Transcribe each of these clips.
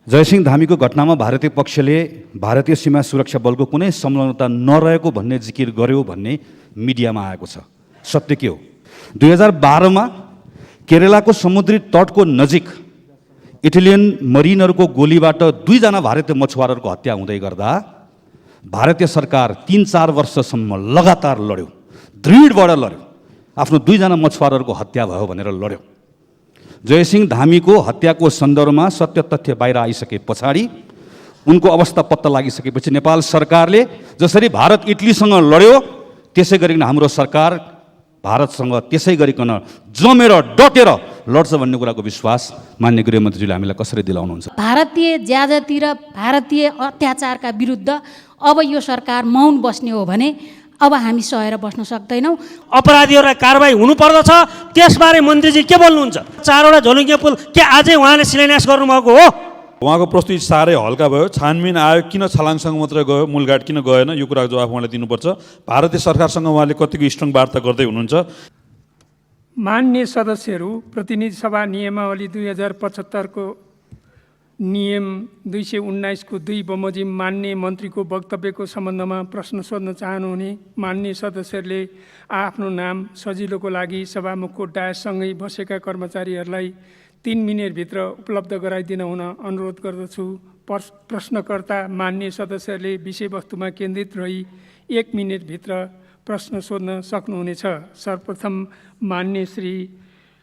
जयसिंह धामीको घटनामा भारतीय पक्षले भारतीय सीमा सुरक्षा बलको कुनै संलग्नता नरहेको भन्ने जिकिर गर्यो भन्ने मिडियामा आएको छ। सत्य के हो? 2012 मा केरलाको समुद्री तटको नजिक इटालियन मरिनहरूको गोलीबाट 2 जना भारतीय मछुवारहरूको हत्या हुँदै गर्दा भारतीय सरकार 3-4 वर्षसम्म लगातार लड्यो, दृढबाट लड्यो, आफ्नो 2 जना मछुवारहरूको हत्या भयो भनेर लड्यो। जयसिंह धामीको हत्याको सन्दर्भमा सत्य तथ्य बाहिर आइसके पछाडि उनको अवस्था पत्ता लागिसकेपछि नेपाल सरकारले जसरी भारत इटलीसँग लड्यो त्यसै गरिकन हाम्रो सरकार भारतसँग त्यसै गरिकन जमेर डटेर लड्छ भन्ने कुराको विश्वास माननीय गृहमन्त्रीजीले हामीलाई कसरी दिलाउनुहुन्छ? भारतीय ज्यादती र भारतीय अत्याचारका विरुद्ध अब यो सरकार मौन बस्ने हो भने अब हामी सहेर बस्न सक्दैनौँ। अपराधीहरूलाई कारबाही हुनुपर्दछ, त्यसबारे मन्त्रीजी के बोल्नुहुन्छ? 4वटा झोलुङ्गे पुल के आजै उहाँले शिलान्यास गर्नुभएको हो? उहाँको प्रस्तुति साह्रै हल्का भयो। छानबिन आयो, किन छलाङसँग मात्रै गयो, मूलघाट किन गएन, यो कुराको जवाफ उहाँले दिनुपर्छ। भारतीय सरकारसँग उहाँले कतिको स्ट्रङ वार्ता गर्दै हुनुहुन्छ? मान्य सदस्यहरू, प्रतिनिधि सभा नियमावली 2075 को नियम 219 को 2 बमोजिम मान्य मन्त्रीको वक्तव्यको सम्बन्धमा प्रश्न सोध्न चाहनुहुने मान्य सदस्यहरूले आफ्नो नाम सजिलोको लागि सभामुखको डायससँगै बसेका कर्मचारीहरूलाई 3 मिनेटभित्र उपलब्ध गराइदिन हुन अनुरोध गर्दछु। प्रश्नकर्ता मान्य सदस्यहरूले विषयवस्तुमा केन्द्रित रही 1 मिनेटभित्र प्रश्न सोध्न सक्नुहुनेछ। सर्वप्रथम मान्य श्री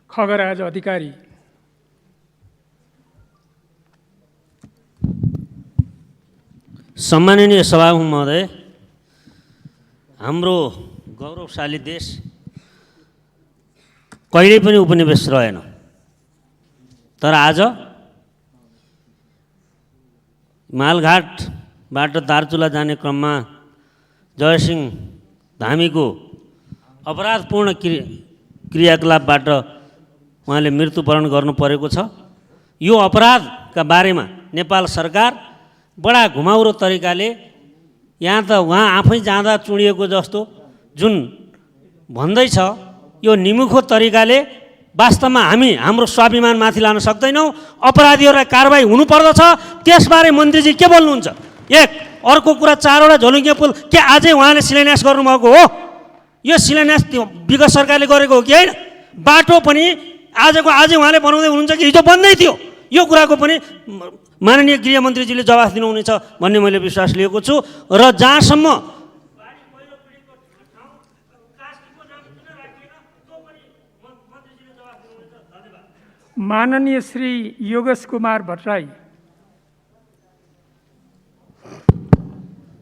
खगराज अधिकारी। सम्माननीय सभामुख महोदय, हाम्रो गौरवशाली देश कहिल्यै पनि उपनिवेश रहेन, तर आज मालघाटबाट दार्चुला जाने क्रममा जयसिंह धामीको अपराधपूर्ण क्रियाकलापबाट उहाँले मृत्युवरण गर्नु परेको छ। यो अपराधका बारेमा नेपाल सरकार बडा घुमाउरो तरिकाले यहाँ त उहाँ आफै जाँदा चुडिएको जस्तो जुन भन्दैछ, यो निमुखो तरिकाले वास्तवमा हामी हाम्रो स्वाभिमान माथि लान सक्दैनौँ। अपराधीहरूलाई कारबाही हुनुपर्दछ, त्यसबारे मन्त्रीजी के बोल्नुहुन्छ? एक अर्को कुरा, 4वटा झोलुङ्गे पुल के आजै उहाँले शिलान्यास गर्नुभएको हो? यो शिलान्यास विगत सरकारले गरेको हो कि होइन? बाटो पनि आजै उहाँले बनाउँदै हुनुहुन्छ कि हिजो बन्दै थियो? यो कुराको पनि माननीय गृहमन्त्रीजीले जवाफ दिनुहुनेछ भन्ने मैले विश्वास लिएको छु। र जहाँसम्म माननीय श्री योगेश कुमार भट्टराई।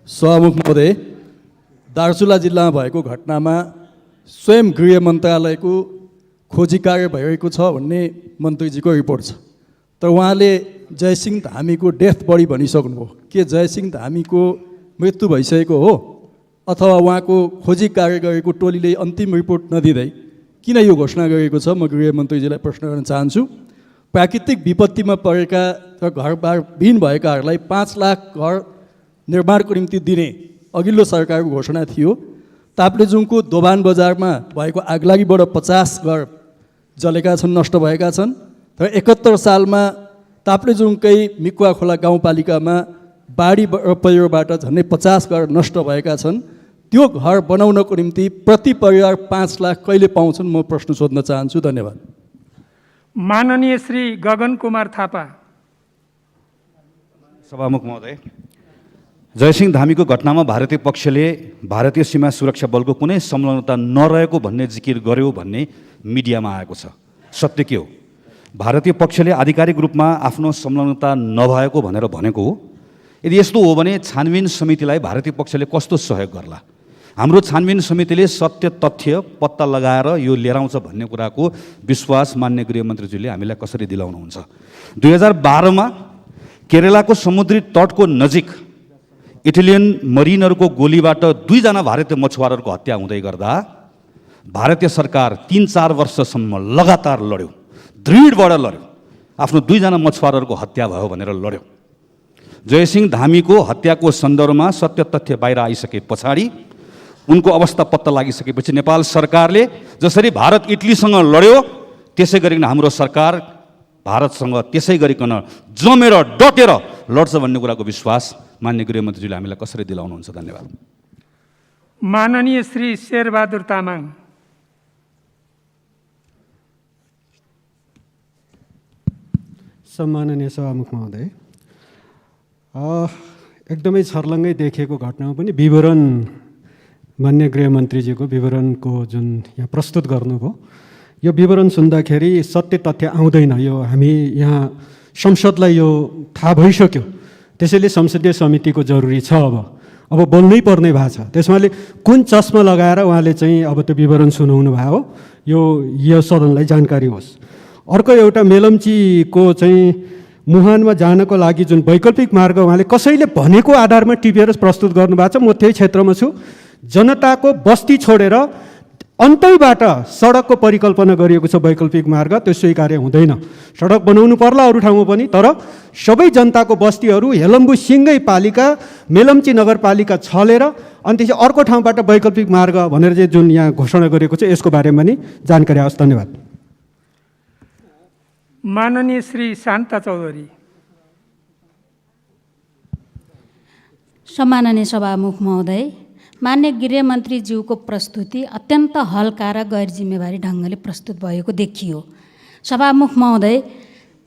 सभामुख महोदय, दार्चुला जिल्लामा भएको घटनामा स्वयं गृह मन्त्रालयको खोजी कार्य भइरहेको छ भन्ने मन्त्रीजीको रिपोर्ट छ, तर उहाँले जयसिंह धामीको डेथ बडी भनिसक्नुभयो। के जयसिंह धामीको मृत्यु भइसकेको हो अथवा उहाँको खोजी कार्य गरेको टोलीले अन्तिम रिपोर्ट नदिँदै किन यो घोषणा गरेको छ? म गृहमन्त्रीजीलाई प्रश्न गर्न चाहन्छु। प्राकृतिक विपत्तिमा परेका र घरबार विहीन भएकाहरूलाई 5 लाख घर निर्माणको निम्ति दिने अघिल्लो सरकारको घोषणा थियो। ताप्लेजुङको दोभान बजारमा भएको आगलागीबाट 50 घर जलेका छन्, नष्ट भएका छन्। र 71 सालमा ताप्लेजुङकै मिकुवा खोला गाउँपालिकामा बाढी र पहिरोबाट झन्डै 50 घर नष्ट भएका छन्। त्यो घर बनाउनको निम्ति प्रति परिवार 5 लाख कहिले पाउँछन्? म प्रश्न सोध्न चाहन्छु। धन्यवाद। माननीय श्री गगन कुमार थापा। सभामुख महोदय, जयसिंह धामीको घटनामा भारतीय पक्षले भारतीय सीमा सुरक्षा बलको कुनै संलग्नता नरहेको भन्ने जिकिर गर्यो भन्ने मिडियामा आएको छ। सत्य के हो? भारतीय पक्षले आधिकारिक रूपमा आफ्नो संलग्नता नभएको भनेर भनेको हो? यदि यस्तो हो भने छानबिन समितिलाई भारतीय पक्षले कस्तो सहयोग गर्ला? हाम्रो छानबिन समितिले सत्य तथ्य पत्ता लगाएर यो लिएर आउँछ भन्ने कुराको विश्वास माननीय गृहमन्त्रीजीले हामीलाई कसरी दिलाउनुहुन्छ? 2012 मा केरलाको समुद्री तटको नजिक इटालियन मरिनहरूको गोलीबाट 2 जना भारतीय मछुवारहरूको हत्या हुँदै गर्दा भारतीय सरकार 3-4 वर्षसम्म लगातार लड्यो, दृढबाट लड्यो, आफ्नो 2 जना मछुवारहरूको हत्या भयो भनेर लड्यो। जयसिंह धामीको हत्याको सन्दर्भमा सत्य तथ्य बाहिर आइसके पछाडि उनको अवस्था पत्ता लागिसकेपछि नेपाल सरकारले जसरी भारत इटलीसँग लड्यो त्यसै गरिकन हाम्रो सरकार भारतसँग त्यसै गरिकन जमेर डटेर लड्छ भन्ने कुराको विश्वास माननीय गृहमन्त्रीजीले हामीलाई कसरी दिलाउनुहुन्छ? धन्यवाद। माननीय श्री शेरबहादुर तामाङ। सम्माननीय सभामुख महोदय, एकदमै छर्लङ्गै देखेको घटनामा पनि विवरण मान्य गृहमन्त्रीजीको विवरणको जुन यहाँ प्रस्तुत गर्नुभयो, यो विवरण सुन्दाखेरि सत्य तथ्य आउँदैन। यो हामी यहाँ संसदलाई यो थाहा भइसक्यो, त्यसैले संसदीय समितिको जरुरी छ। अब बोल्नै पर्ने भएको छ। त्यसमाले कुन चस्मा लगाएर उहाँले चाहिँ अब त्यो विवरण सुनाउनु भयो, यो सदनलाई जानकारी होस्। अर्को एउटा मेलम्चीको चाहिँ मुहानमा जानको लागि जुन वैकल्पिक मार्ग उहाँले कसैले भनेको आधारमा टिपेर प्रस्तुत गर्नुभएको छ। म त्यही क्षेत्रमा छु। जनताको बस्ती छोडेर अन्तैबाट सडकको परिकल्पना गरिएको छ वैकल्पिक मार्ग, त्यो स्वीकार्य हुँदैन। सडक बनाउनु पर्ला अरू ठाउँमा पनि, तर सबै जनताको बस्तीहरू हेलम्बु सिङ्गै पालिका मेलम्ची नगरपालिका छलेर अनि त्यसपछि अर्को ठाउँबाट वैकल्पिक मार्ग भनेर चाहिँ जुन यहाँ घोषणा गरिएको छ, यसको बारेमा नि जानकारी आओस्। धन्यवाद। माननीय श्री शान्ता चौधरी। सम्माननीय सभामुख महोदय, मान्य गृहमन्त्रीज्यूको प्रस्तुति अत्यन्त हल्का र गैर जिम्मेवारी ढङ्गले प्रस्तुत भएको देखियो। सभामुख महोदय,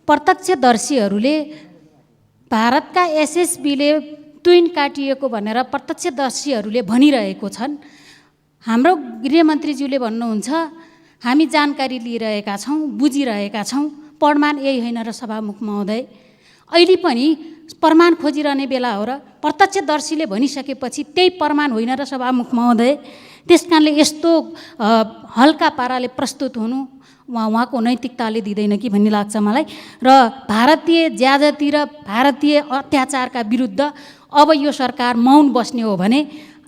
प्रत्यक्षदर्शीहरूले भारतका एसएसबीले तुइन काटिएको भनेर प्रत्यक्षदर्शीहरूले भनिरहेको छन्। हाम्रो गृहमन्त्रीज्यूले भन्नुहुन्छ हामी जानकारी लिइरहेका छौँ, बुझिरहेका छौँ, प्रमाण यही होइन र सभामुख महोदय? अहिले पनि प्रमाण खोजिरहने बेला हो र प्रत्यक्षदर्शीले भनिसकेपछि त्यही प्रमाण होइन र सभामुख महोदय? त्यस कारणले यस्तो हल्का पाराले प्रस्तुत हुनु उहाँको नैतिकताले दिँदैन कि भन्ने लाग्छ मलाई। र भारतीय ज्यादती र भारतीय अत्याचारका विरुद्ध अब यो सरकार मौन बस्ने हो भने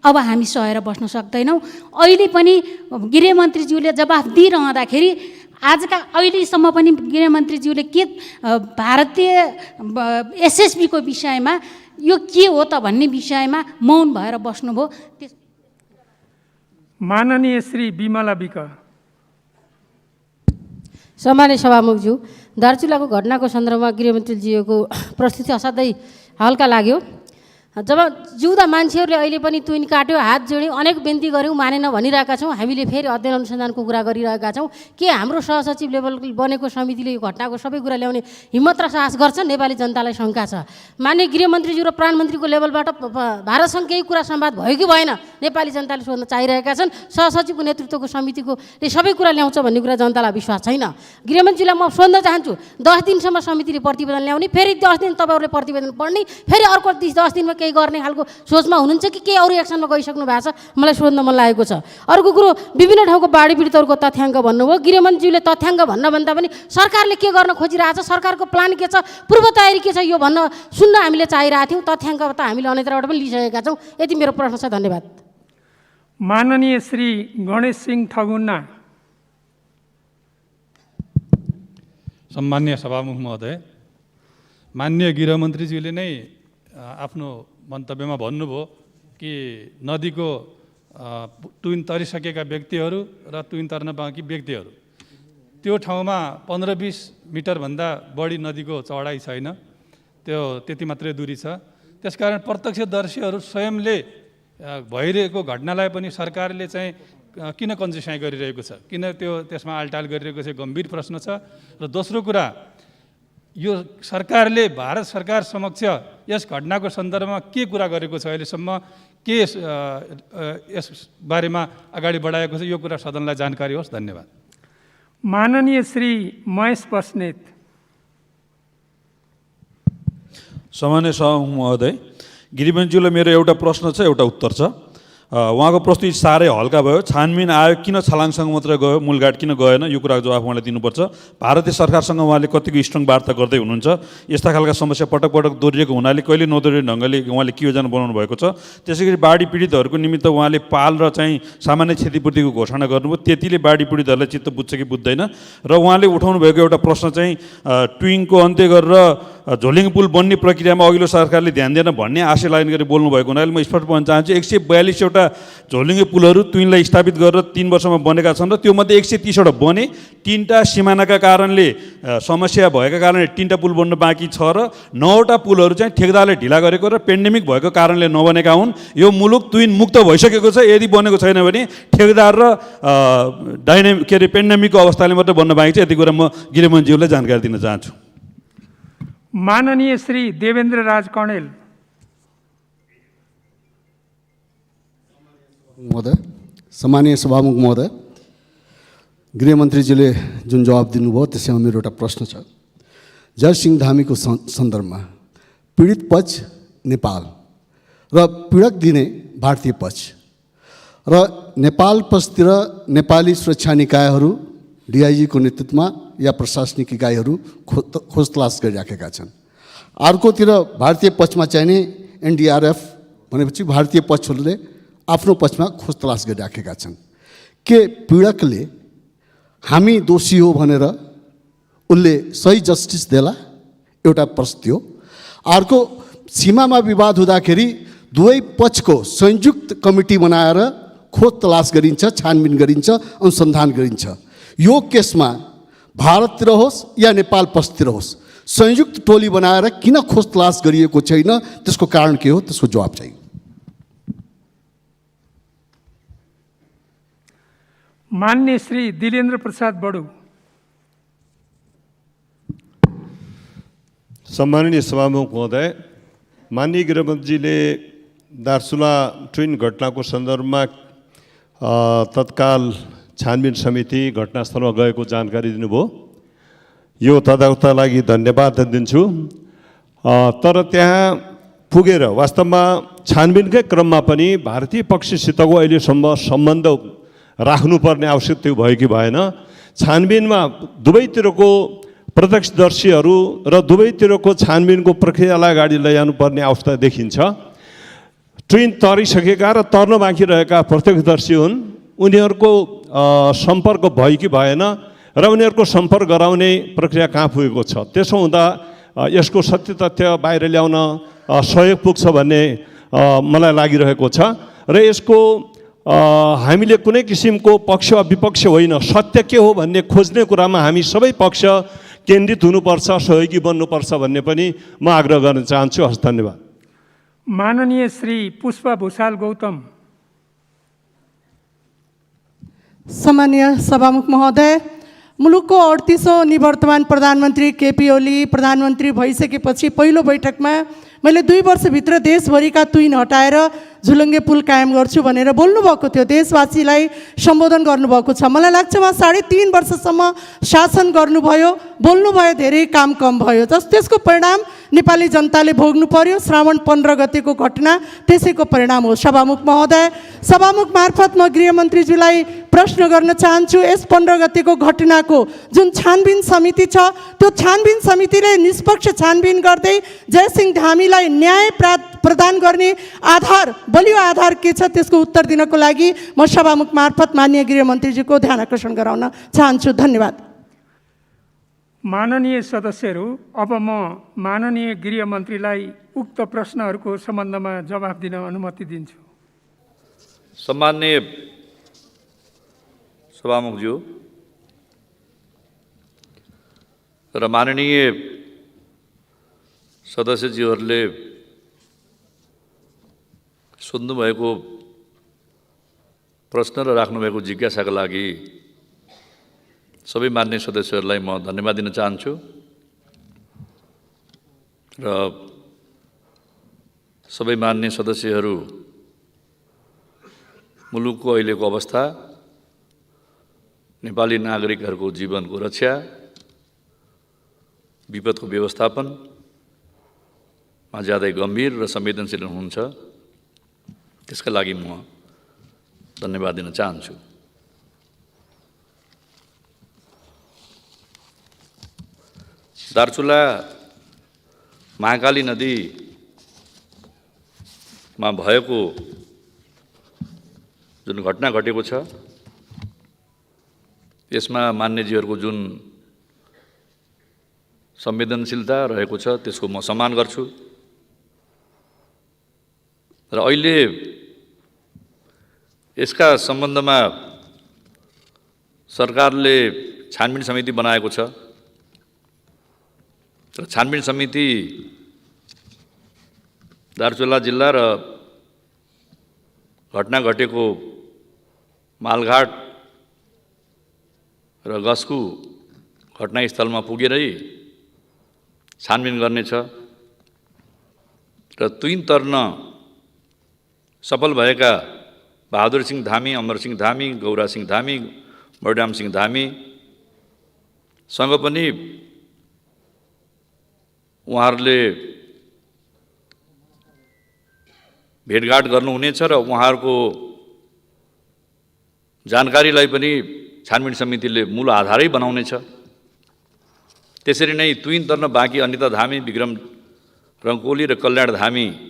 अब हामी सहेर बस्न सक्दैनौँ। अहिले पनि गृहमन्त्रीज्यूले जवाफ दिइरहँदाखेरि आजका अहिलेसम्म पनि गृहमन्त्रीज्यूले के भारतीय एसएसबीको विषयमा यो के हो त भन्ने विषयमा मौन भएर बस्नुभयो। माननीय श्री विमला विक। सम्माननीय सभामुखज्यू, दार्चुलाको घटनाको सन्दर्भमा गृहमन्त्रीज्यूको प्रस्तुति असाध्यै हल्का लाग्यो। जब जिउँदा मान्छेहरूले अहिले पनि तुइन काट्यो, हात जोड्यौँ, अनेक बिन्ती गऱ्यौँ, मानेन भनिरहेका छौँ। हामीले फेरि अध्ययन अनुसन्धानको कुरा गरिरहेका छौँ। के हाम्रो सहसचिव लेभल बनेको समितिले यो घटनाको सबै कुरा ल्याउने हिम्मत र साहस गर्छ? नेपाली जनतालाई शङ्का छ। मान्य गृहमन्त्रीज्यू र प्रधानमन्त्रीको लेभलबाट भारतसँग केही कुरा संवाद भयो कि भएन नेपाली जनताले सोध्न चाहिरहेका छन्। सहसचिवको नेतृत्वको समितिले सबै कुरा ल्याउँछ भन्ने कुरा जनतालाई विश्वास छैन। गृहमन्त्रीलाई म सोध्न चाहन्छु, 10 दिनसम्म समितिले प्रतिवेदन ल्याउने, फेरि 10 दिन तपाईँहरूले प्रतिवेदन पढ्ने, फेरि अर्को 10 दिनमा केही गर्ने खालको सोचमा हुनुहुन्छ कि केही अरू एक्सनमा गइसक्नु भएको छ? मलाई सोध्न मन लागेको छ। अर्को कुरो, विभिन्न ठाउँको बाढी पीडितहरूको तथ्याङ्क भन्नुभयो। गृहमन्त्रीले तथ्याङ्क भन्दा पनि सरकारले के गर्न खोजिरहेछ, सरकारको प्लान के छ, पूर्व तयारी के छ, यो भन्न सुन्न हामीले चाहिरहेको थियौँ। तथ्याङ्क त हामीले अन्यत्रबाट पनि लिइसकेका छौँ। यति मेरो प्रश्न छ। धन्यवाद। माननीय श्री गणेश सिंह ठगुन्ना। सम्माननीय सभामुख महोदय, माननीय गृहमन्त्रीज्यूले नै आफ्नो मन्तव्यमा भन्नुभयो कि नदीको तुइन तरिसकेका व्यक्तिहरू र तुइन तर्न बाँकी व्यक्तिहरू, त्यो ठाउँमा 15-20 मिटरभन्दा बढी नदीको चौडाइ छैन, त्यो त्यति मात्रै दूरी छ। त्यसकारण प्रत्यक्षदर्शीहरू स्वयंले भइरहेको घटनालाई पनि सरकारले चाहिँ किन कन्सिसाइ गरिरहेको छ, किन त्यसमा आलटाल गरिरहेको छ, गम्भीर प्रश्न छ। र दोस्रो कुरा, यो सरकारले भारत सरकार समक्ष यस घटनाको सन्दर्भमा के कुरा गरेको छ, अहिलेसम्म के यस बारेमा अगाडि बढाएको छ, यो कुरा सदनलाई जानकारी होस्। धन्यवाद। माननीय श्री महेश बस्नेत। सामान्य सभामुख महोदय, गृहमन्त्रीलाई मेरो एउटा प्रश्न छ, एउटा उत्तर छ। उहाँको प्रस्तुति साह्रै हल्का भयो। छानबिन आयोग किन छलाङसँग मात्र गयो, मूलघाट किन गएन, यो कुराको जवाफ उहाँले दिनुपर्छ। भारतीय सरकारसँग उहाँले कतिको स्ट्रङ वार्ता गर्दै हुनुहुन्छ? यस्ता खालका समस्या पटक पटक दोहोरिएको हुनाले कहिले नदोहोरिने ढङ्गले उहाँले के योजना बनाउनु भएको छ? त्यसै गरी बाढी पीडितहरूको निमित्त उहाँले पाल र चाहिँ सामान्य क्षतिपूर्तिको घोषणा गर्नुभयो, त्यतिले बाढी पीडितहरूलाई चित्त बुझ्छ कि बुझ्दैन? र उहाँले उठाउनु भएको एउटा प्रश्न चाहिँ ट्विङको अन्त्य गरेर झोलिङ पुल बन्ने प्रक्रियामा अघिल्लो सरकारले ध्यान दिएन भन्ने आशय लागेन गरी बोल्नुभएको हुनाले म स्पष्ट भन्न चाहन्छु, 142 130वटा झोलुङ्गे पुलहरू तुइनलाई स्थापित गरेर 3 वर्षमा बनेका छन् र त्योमध्ये 130वटा बने, 3टा सिमानाका कारणले समस्या भएका कारणले 3टा पुल बन्न बाँकी छ र 9वटा पुलहरू चाहिँ ठेकेदारले ढिला गरेको र पेन्डेमिक भएको कारणले नबनेका हुन्। यो मुलुक तुइन मुक्त भइसकेको छ। यदि बनेको छैन भने ठेकेदार र पेन्डेमिकको अवस्थाले मात्रै बन्न बाँकी छ। यति कुरा म गृहमन्त्रीज्यूलाई जानकारी दिन चाहन्छु। माननीय श्री देवेन्द्र राज कौडेल। महोदय, सम्मानीय सभामुख महोदय, गृहमन्त्रीजीले जुन जवाब दिनुभयो त्यसमा मेरो एउटा प्रश्न छ। जयसिंह धामीको सन्दर्भमा पीडित पक्ष नेपाल र पीडक दिने भारतीय पक्ष र नेपाल पक्षतिर नेपाली सुरक्षा निकायहरू डिआइजीको नेतृत्वमा या प्रशासनिक इकाइहरू खोज तलास गरिराखेका छन्। अर्कोतिर भारतीय पक्षमा चाहिने एनडीआरएफ भनेपछि भारतीय पक्षहरूले आफ्नो पक्षमा खोज तलास गरिराखेका छन्। के पीडकले हामी दोषी हो भनेर उसले सही जस्टिस देला? एउटा प्रश्न थियो। अर्को, सीमामा विवाद हुँदाखेरि दुवै पक्षको संयुक्त कमिटी बनाएर खोज तलास गरिन्छ, छानबिन गरिन्छ, अनुसन्धान गरिन्छ। यो केसमा भारततिर होस् या नेपाल पक्षतिर होस्, संयुक्त टोली बनाएर किन खोज तलास गरिएको छैन? त्यसको कारण के हो? त्यसको जवाब चाहियो। मान्य श्री दिलेन्द्र प्रसाद बडु। सम्माननीय सभामुख महोदय, माननीय गृहमन्त्रीले दार्चुला ट्विन घटनाको सन्दर्भमा तत्काल छानबिन समिति घटनास्थलमा गएको जानकारी दिनुभयो। यो तथाकथका लागि धन्यवाद दिन्छु। तर त्यहाँ पुगेर वास्तवमा छानबिनकै क्रममा पनि भारतीय पक्षसितको अहिलेसम्म सम्बन्ध राख्नुपर्ने आवश्यक त्यो भयो कि भएन? छानबिनमा दुवैतिरको प्रत्यक्षदर्शीहरू र दुवैतिरको छानबिनको प्रक्रियालाई अगाडि लैजानुपर्ने अवस्था देखिन्छ। ट्रेन तरिसकेका र तर्न बाँकी रहेका प्रत्यक्षदर्शी हुन्। उनीहरूको सम्पर्क भयो कि भएन र उनीहरूको सम्पर्क गराउने प्रक्रिया कहाँ पुगेको छ? त्यसो हुँदा यसको सत्य तथ्य बाहिर ल्याउन सहयोग पुग्छ भन्ने मलाई लागिरहेको छ र यसको हामीले कुनै किसिमको पक्ष विपक्ष होइन, सत्य के हो भन्ने खोज्ने कुरामा हामी सबै पक्ष केन्द्रित हुनुपर्छ, सहयोगी बन्नुपर्छ भन्ने पनि म आग्रह गर्न चाहन्छु। हस्, धन्यवाद। माननीय श्री पुष्पा भूषाल गौतम। सम्मानीय सभामुख महोदय, मुलुकको 38औं निवर्तमान प्रधानमन्त्री केपी ओली प्रधानमन्त्री भइसकेपछि पहिलो बैठकमा मैले 2 वर्षभित्र देशभरिका तुइन हटाएर झुलुङ्गे पुल कायम गर्छु भनेर बोल्नुभएको थियो। देशवासीलाई सम्बोधन गर्नुभएको छ। मलाई लाग्छ उहाँ 3.5 वर्षसम्म शासन गर्नुभयो, बोल्नुभयो, धेरै काम कम भयो। त्यसको परिणाम नेपाली जनताले भोग्नु पर्यो। श्रावण 15 गतेको घटना त्यसैको परिणाम हो। सभामुख महोदय, सभामुख मार्फत म गृहमन्त्रीज्यूलाई प्रश्न गर्न चाहन्छु। यस 15 गतेको घटनाको जुन छानबिन समिति छ, त्यो छानबिन समितिले निष्पक्ष छानबिन गर्दै जयसिंह धामीलाई न्याय प्रदान गर्ने आधार, बलियो आधार के छ त्यसको उत्तर दिनको लागि म सभामुख मार्फत माननीय गृहमन्त्रीजीको ध्यान आकर्षण गराउन चाहन्छु। धन्यवाद। माननीय सदस्यहरू, अब म माननीय गृहमन्त्रीलाई उक्त प्रश्नहरूको सम्बन्धमा जवाफ दिन अनुमति दिन्छु। सम्माननीय सभामुखज्यू र माननीय सदस्यज्यूहरूले सोध्नुभएको प्रश्न र राख्नुभएको जिज्ञासाका लागि सबै मान्य सदस्यहरूलाई म धन्यवाद दिन चाहन्छु र सबै मान्य सदस्यहरू मुलुकको अहिलेको अवस्था, नेपाली नागरिकहरूको जीवनको रक्षा, विपदको व्यवस्थापनमा ज्यादै गम्भीर र संवेदनशील हुनुहुन्छ। त्यसका लागि म धन्यवाद दिन चाहन्छु। दार्चुला महाकाली नदीमा भएको जुन घटना घटेको छ, यसमा मान्यजीहरूको जुन संवेदनशीलता रहेको छ त्यसको म सम्मान गर्छु र अहिले यसका सम्बन्धमा सरकारले छानबिन समिति बनाएको छ र छानबिन समिति दार्चुला जिल्ला र घटना घटेको मालघाट र गस्कु घटनास्थलमा पुगेरै छानबिन गर्नेछ र तुइन तर्न सफल भएका बहादुर सिंह धामी, अमर सिंह धामी, गौरा सिंह धामी, बलराम सिंह धामी सँग पनि उहाँहरूले भेटघाट गर्नुहुनेछ र उहाँहरूको जानकारीलाई पनि छानबिन समितिले मूल आधारै बनाउनेछ। त्यसरी नै तुइन तर्न बाँकी अनिता धामी, विक्रम रङ्कोली र कल्याण धामीसँग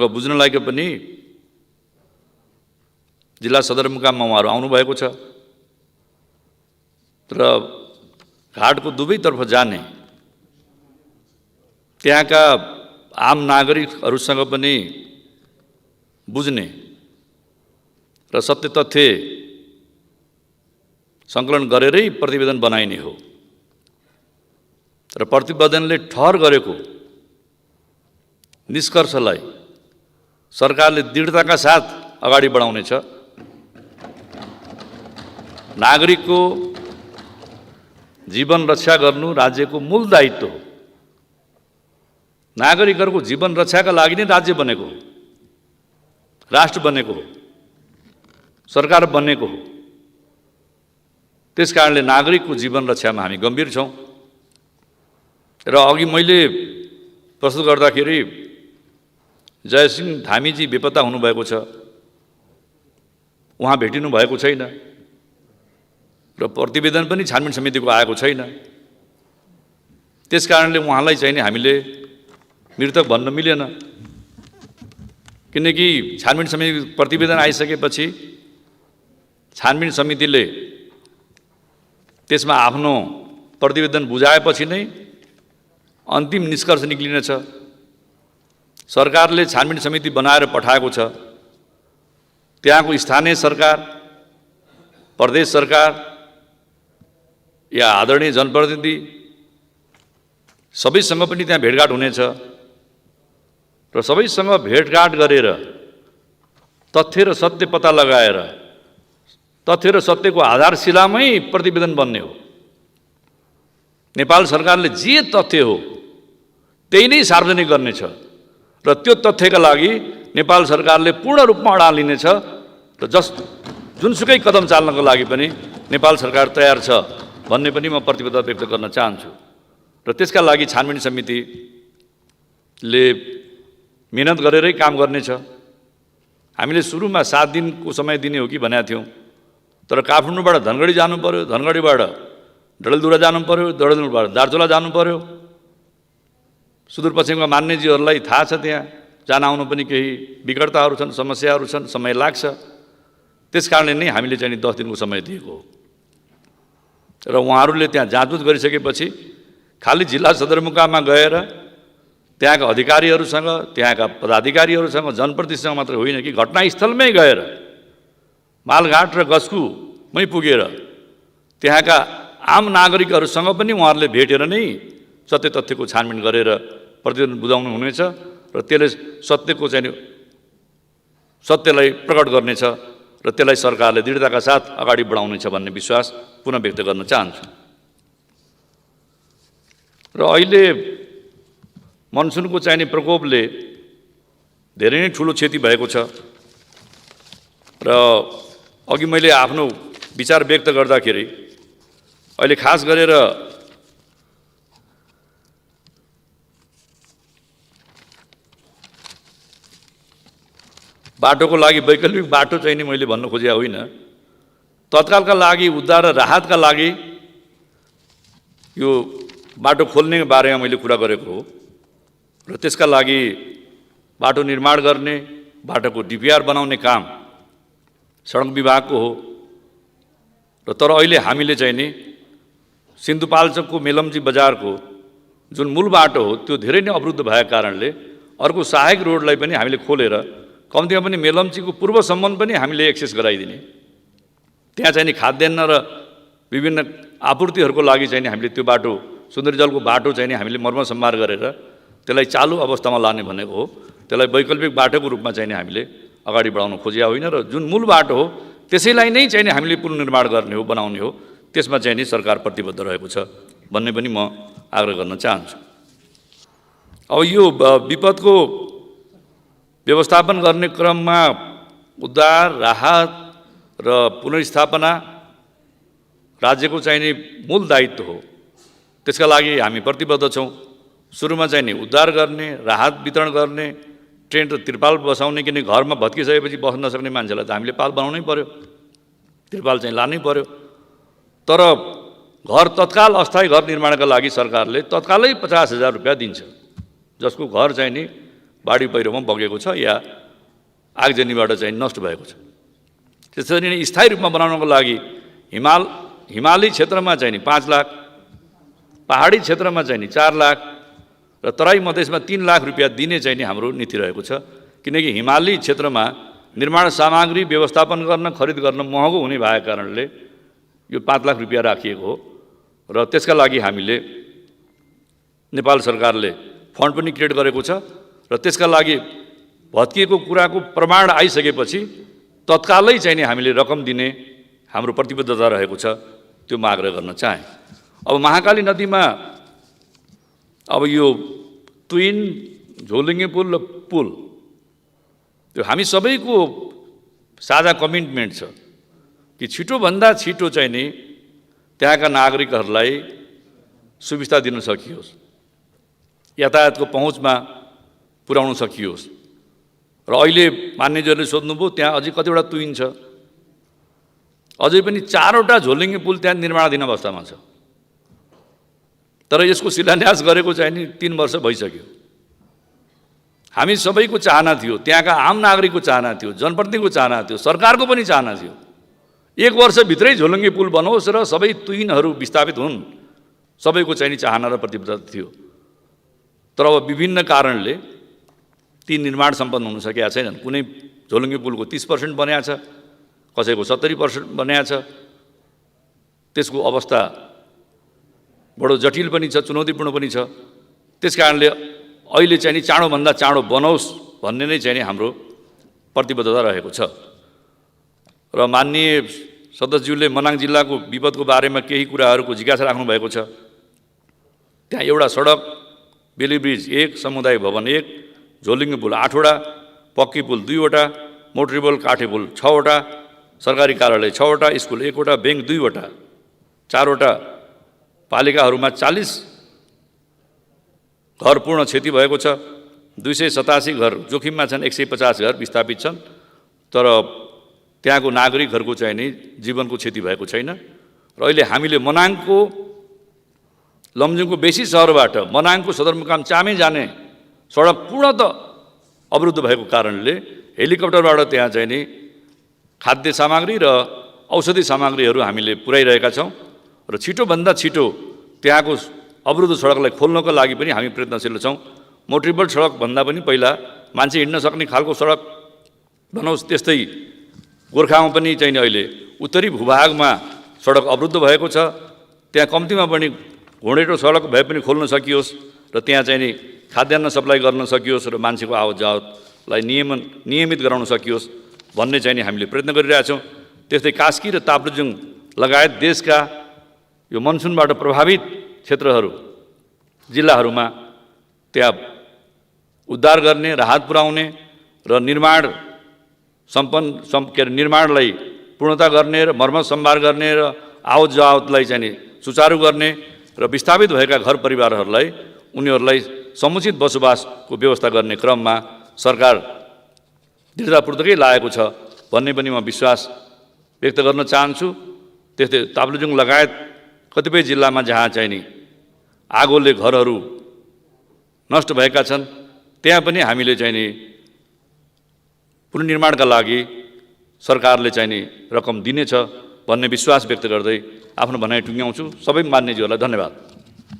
बुझ्न लागि पनि जिल्ला सदरमुकाममा उहाँहरू आउनुभएको छ र घाटको दुवैतर्फ जाने त्यहाँका आम नागरिकहरूसँग पनि बुझ्ने र सत्य तथ्य सङ्कलन गरेरै प्रतिवेदन बनाइने हो र प्रतिवेदनले ठहर गरेको निष्कर्षलाई सरकारले दृढताका साथ अगाडि बढाउनेछ। नागरिकको जीवन रक्षा गर्नु राज्यको मूल दायित्व हो। नागरिकहरूको जीवन रक्षाका लागि नै राज्य बनेको हो, राष्ट्र बनेको हो, सरकार बनेको हो। त्यसकारणले नागरिकको जीवन रक्षामा हामी गम्भीर छौँ र अघि मैले प्रस्तुत गर्दाखेरि जयसिंह धामीजी बेपत्ता हुनुभएको छ, उहाँ भेटिनु भएको छैन र प्रतिवेदन पनि छानबिन समितिको आएको छैन। त्यसकारणले उहाँलाई चाहिँ नि हामीले मृतक भन्न मिलेन, किनकि छानबिन समिति प्रतिवेदन आइसकेपछि छानबिन समितिले त्यसमा आफ्नो प्रतिवेदन बुझाएपछि नै अन्तिम निष्कर्ष निक्लिनेछ। सरकारले छानबिन समिति बनाएर पठाएको छ, त्यहाँको स्थानीय सरकार, प्रदेश सरकार या आदरणीय जनप्रतिनिधि सबैसँग पनि त्यहाँ भेटघाट हुनेछ र सबैसँग भेटघाट गरेर तथ्य र सत्य पत्ता लगाएर तथ्य र सत्यको आधारशिलामै प्रतिवेदन बन्ने हो। नेपाल सरकारले जे तथ्य हो त्यही नै सार्वजनिक गर्नेछ र त्यो तथ्यका लागि नेपाल सरकारले पूर्ण रूपमा अडान लिनेछ र जुनसुकै कदम चाल्नको लागि पनि नेपाल सरकार तयार छ भन्ने पनि म प्रतिबद्धता व्यक्त गर्न चाहन्छु। र त्यसका लागि छानबिन समितिले मेहनत गरेरै काम गर्नेछ। हामीले सुरुमा 7 दिनको समय दिने हो कि भनेका थियौँ, तर काठमाडौँबाट धनगढी जानु पर्यो, धनगढीबाट डडेलधुरा जानु पर्यो, डडेलधुराबाट दार्चुला जानु पर्यो। सुदूरपश्चिमका मान्यजीहरूलाई थाहा छ त्यहाँ जान आउनु पनि केही विकटताहरू छन्, समस्याहरू छन्, समय लाग्छ। त्यसकारणले नै हामीले चाहिँ 10 दिनको समय दिएको हो र उहाँहरूले त्यहाँ जाँचबुझ गरिसकेपछि खालि जिल्ला सदरमुकाममा गएर त्यहाँका अधिकारीहरूसँग, त्यहाँका पदाधिकारीहरूसँग, जनप्रतिनिधिसँग मात्र होइन कि घटनास्थलमै गएर मालघाट र गस्कुमै पुगेर त्यहाँका आम नागरिकहरूसँग पनि उहाँहरूले भेटेर नै सत्य तथ्यको छानबिन गरेर प्रतिवेदन बुझाउनु हुनेछ र त्यसले सत्यको चाहिँ सत्यलाई प्रकट गर्नेछ र त्यसलाई सरकारले दृढताका साथ अगाडि बढाउनेछ भन्ने विश्वास पुनः व्यक्त गर्न चाहन्छु। र अहिले मनसुनको चाहिने प्रकोपले धेरै नै ठुलो क्षति भएको छ र अघि मैले आफ्नो विचार व्यक्त गर्दाखेरि अहिले खास गरेर बाटोको लागि वैकल्पिक बाटो चाहिँ नि मैले भन्न खोजेको होइन, तत्कालका लागि उद्धार र राहतका लागि यो बाटो खोल्ने बारेमा मैले कुरा गरेको हो र त्यसका लागि बाटो निर्माण गर्ने, बाटोको डिपिआर बनाउने काम सडक विभागको हो र तर अहिले हामीले चाहिँ नि सिन्धुपाल्चोकको मेलम्ची बजारको जुन मूल बाटो हो त्यो धेरै नै अवरुद्ध भएको कारणले अर्को सहायक रोडलाई पनि हामीले खोलेर कम्तीमा पनि मेलम्चीको पूर्वसम्म पनि हामीले एक्सेस गराइदिने। त्यहाँ चाहिँ नि खाद्यान्न र विभिन्न आपूर्तिहरूको लागि चाहिँ नि हामीले त्यो बाटो सुन्दरी जलको बाटो चाहिँ नि हामीले मर्मसम्मार गरेर त्यसलाई चालु अवस्थामा लाने भनेको हो। त्यसलाई वैकल्पिक बाटोको रूपमा चाहिँ नि हामीले अगाडि बढाउन खोजिया होइन र जुन मूल बाटो हो त्यसैलाई नै चाहिँ नि हामीले पुनर्निर्माण गर्ने हो, बनाउने हो। त्यसमा चाहिँ नि सरकार प्रतिबद्ध रहेको छ भन्ने पनि म आग्रह गर्न चाहन्छु। अब यो विपदको व्यवस्थापन गर्ने क्रममा उद्धार, राहत र पुनर्स्थापना राज्यको चाहिँ नि मूल दायित्व हो। त्यसका लागि हामी प्रतिबद्ध छौँ। सुरुमा चाहिँ नि उद्धार गर्ने, राहत वितरण गर्ने, टेन्ट र त्रिपाल बसाउने, किनकि घरमा भत्किसकेपछि बस्न नसक्ने मान्छेलाई त हामीले पाल बनाउनै पर्यो, त्रिपाल चाहिँ लानै पर्यो। तर घर तत्काल अस्थायी घर निर्माणका लागि सरकारले तत्कालै 50,000 रुपियाँ दिन्छ, जसको घर चाहिँ नि बाढी पहिरोमा बगेको छ या आगजनीबाट चाहिँ नष्ट भएको छ। त्यसरी नै स्थायी रूपमा बनाउनको लागि हिमाली क्षेत्रमा चाहिँ नि 5 लाख, पहाडी क्षेत्रमा चाहिँ नि 4 लाख र तराई मधेसमा 3 लाख रुपियाँ दिने चाहिँ नि हाम्रो नीति रहेको छ। किनकि हिमाली क्षेत्रमा निर्माण सामग्री व्यवस्थापन गर्न, खरिद गर्न महँगो हुने भएको कारणले यो 5 लाख रुपियाँ राखिएको हो र त्यसका लागि हामीले नेपाल सरकारले फन्ड पनि क्रिएट गरेको छ र त्यसका लागि भत्किएको कुराको प्रमाण आइसकेपछि तत्कालै चाहिँ नि हामीले रकम दिने हाम्रो प्रतिबद्धता रहेको छ। त्यो म आग्रह गर्न चाहेँ। अब महाकाली नदीमा अब यो तुइन, झोलुङ्गे पुल र पुल त्यो हामी सबैको साझा कमिटमेन्ट छ कि छिटोभन्दा छिटो चाहिँ नि त्यहाँका नागरिकहरूलाई सुविस्ता दिन सकियोस्, यातायातको पहुँचमा पुर्याउन सकियोस्। र अहिले मान्यज्यूहरूले सोध्नुभयो त्यहाँ अझै कतिवटा तुइन छ, अझै पनि 4वटा झोलुङ्गे पुल त्यहाँ निर्माणाधीन अवस्थामा छ। तर यसको शिलान्यास गरेको चाहिँ नि 3 वर्ष भइसक्यो। हामी सबैको चाहना थियो, त्यहाँका आम नागरिकको चाहना थियो, जनप्रतिनिधिको चाहना थियो, सरकारको पनि चाहना थियो 1 वर्षभित्रै झोलुङ्गे पुल बनोस् र सबै तुइनहरू विस्थापित हुन्, सबैको चाहिँ नि चाहना र प्रतिबद्धता थियो। तर अब विभिन्न कारणले ती निर्माण सम्पन्न हुन सकेका छैनन्। कुनै झोलुङ्गे पुलको 30% बनिएको छ, कसैको 70% बनिएको छ। त्यसको अवस्था बडो जटिल पनि छ, चुनौतीपूर्ण पनि छ। त्यस कारणले अहिले चाहिँ नि चाँडोभन्दा चाँडो बनोस् भन्ने नै चाहिँ नि हाम्रो प्रतिबद्धता रहेको छ। र माननीय सदस्यज्यूले मनाङ जिल्लाको विपदको बारेमा केही कुराहरूको जिज्ञासा राख्नु भएको छ। त्यहाँ एउटा सडक, बेली ब्रिज 1, समुदाय भवन 1, झोलुङ्गे पुल 8वटा, पक्की पुल 2वटा, मोटरीबोल काठे पुल 6वटा, सरकारी कार्यालय 6वटा, स्कुल 1वटा, ब्याङ्क 2वटा, 4वटा पालिकाहरूमा 40 घर पूर्ण क्षति भएको छ। 287 घर जोखिममा छन्, 150 घर विस्थापित छन्। तर त्यहाँको नागरिकहरूको चाहिँ नि जीवनको क्षति भएको छैन। र अहिले हामीले मनाङको लमजुङको बेसी सहरबाट मनाङको सदरमुकाम चामे जाने सडक पूर्णतः अवरुद्ध भएको कारणले हेलिकप्टरबाट त्यहाँ चाहिँ नि खाद्य सामग्री र औषधि सामग्रीहरू हामीले पुर्याइरहेका छौँ र छिटोभन्दा छिटो त्यहाँको अवरुद्ध सडकलाई खोल्नको लागि पनि हामी प्रयत्नशील छौँ। मोटरीबोल सडकभन्दा पनि पहिला मान्छे हिँड्न सक्ने खालको सडक बनोस्। त्यस्तै गोर्खामा पनि चाहिँ अहिले उत्तरी भूभागमा सडक अवरुद्ध भएको छ, त्यहाँ कम्तीमा पनि घोडेटो सडक भए पनि खोल्न सकियोस् र त्यहाँ चाहिँ नि खाद्यान्न सप्लाई गर्न सकियोस् र मान्छेको आवत जावतलाई नियमित गराउन सकियोस् भन्ने चाहिँ नि हामीले प्रयत्न गरिरहेछौँ। त्यस्तै कास्की र ताप्लेजुङ लगायत देशका यो मनसुनबाट प्रभावित क्षेत्रहरू, जिल्लाहरूमा त्यहाँ उद्धार गर्ने, राहत पुर्याउने र निर्माणलाई पूर्णता गर्ने र मर्मत सम्भार गर्ने र आवत जावतलाई चाहिँ नि सुचारू गर्ने र विस्थापित भएका घर परिवारहरूलाई उनीहरूलाई समुचित बसोबासको व्यवस्था गर्ने क्रममा सरकार दृढतापूर्वकै लागेको छ भन्ने पनि म विश्वास व्यक्त गर्न चाहन्छु। त्यस्तै ताप्लेजुङ लगायत कतिपय जिल्लामा जहाँ चाहिँ नि आगोले घरहरू नष्ट भएका छन् त्यहाँ पनि हामीले चाहिँ नि पुनर्निर्माणका लागि सरकारले चाहिँ नि रकम दिनेछ भन्ने विश्वास व्यक्त गर्दै आफ्नो भनाइ टुङ्ग्याउँछु। सबै मान्यज्यूहरूलाई धन्यवाद।